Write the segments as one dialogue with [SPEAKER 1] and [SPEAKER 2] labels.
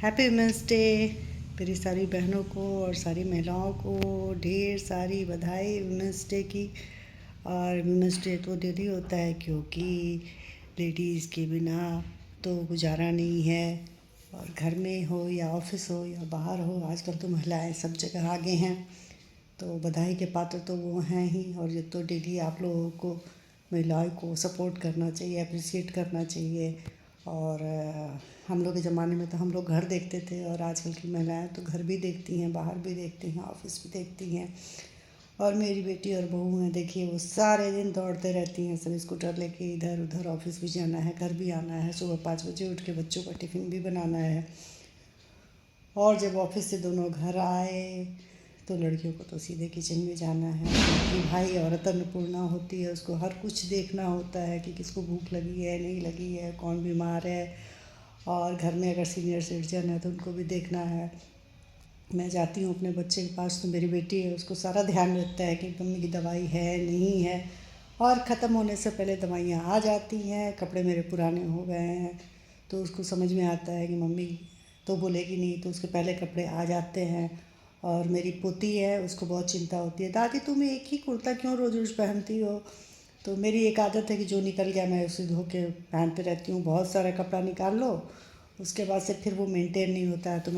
[SPEAKER 1] Happy women's day. मेरी सारी बहनों को और सारी महिलाओं को ढेर सारी बधाई वुमेंस डे की। और वुमेंस डे तो डेली होता है क्योंकि लेडीज़ के बिना तो गुजारा नहीं है। और घर में हो या ऑफिस हो या बाहर हो, आजकल तो महिलाएं सब जगह आगे हैं, तो बधाई के पात्र तो वो हैं ही। और ये तो डेली आप लोगों को महिलाओं को सपोर्ट करना चाहिए, अप्रिशिएट करना चाहिए। और हम लोग के ज़माने में तो हम लोग घर देखते थे, और आजकल की महिलाएं तो घर भी देखती हैं, बाहर भी देखती हैं, ऑफिस भी देखती हैं। और मेरी बेटी और बहू हैं, देखिए वो सारे दिन दौड़ते रहती हैं, सब स्कूटर लेके इधर उधर, ऑफिस भी जाना है, घर भी आना है, सुबह 5 बजे उठ के बच्चों का टिफ़िन भी बनाना है। और जब ऑफिस से दोनों घर आए तो लड़कियों को तो सीधे किचन में जाना है, क्योंकि भाई औरत अन्नपूर्णा होती है, उसको हर कुछ देखना होता है कि किसको भूख लगी है नहीं लगी है, कौन बीमार है। और घर में अगर सीनियर सिटीजन है तो उनको भी देखना है। मैं जाती हूँ अपने बच्चे के पास तो मेरी बेटी है, उसको सारा ध्यान रहता है कि मम्मी की दवाई है नहीं है। और ख़त्म होने से पहले दवाइयाँ आ जाती हैं। कपड़े मेरे पुराने हो गए हैं तो उसको समझ में आता है कि मम्मी तो बोलेगी नहीं, तो उसके पहले कपड़े आ जाते हैं। और मेरी पोती है, उसको बहुत चिंता होती है, दादी तुम एक ही कुर्ता क्यों रोज़ रोज़ पहनती हो। तो मेरी एक आदत है कि जो निकल गया मैं उसे धो के पहनते रहती हूँ। बहुत सारा कपड़ा निकाल लो, उसके बाद से फिर वो मेंटेन नहीं होता है। तो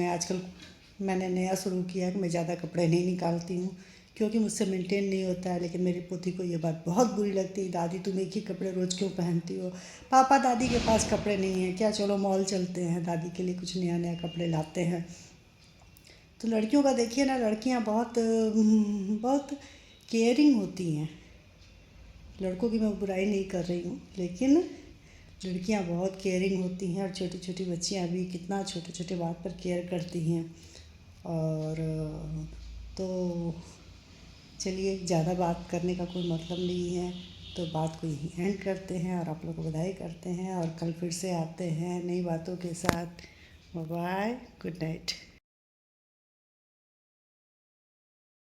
[SPEAKER 1] मैंने नया शुरू किया है कि मैं ज़्यादा कपड़े नहीं निकालती हूँ, क्योंकि मुझसे मेंटेन नहीं होता है। लेकिन मेरी पोती को ये बात बहुत बुरी लगती है, दादी तुम एक ही कपड़े रोज़ क्यों पहनती हो। पापा दादी के पास कपड़े नहीं हैं क्या, चलो मॉल चलते हैं, दादी के लिए कुछ नया नया कपड़े लाते हैं। तो लड़कियों का देखिए ना, लड़कियां बहुत बहुत केयरिंग होती हैं। लड़कों की मैं बुराई नहीं कर रही हूँ, लेकिन लड़कियां बहुत केयरिंग होती हैं। और छोटी छोटी बच्चियां भी कितना छोटे छोटे बात पर केयर करती हैं। और तो चलिए, ज़्यादा बात करने का कोई मतलब नहीं है, तो बात को यहीं एंड करते हैं और आप लोग को बधाई करते हैं। और कल फिर से आते हैं नई बातों के साथ। Bye, good night.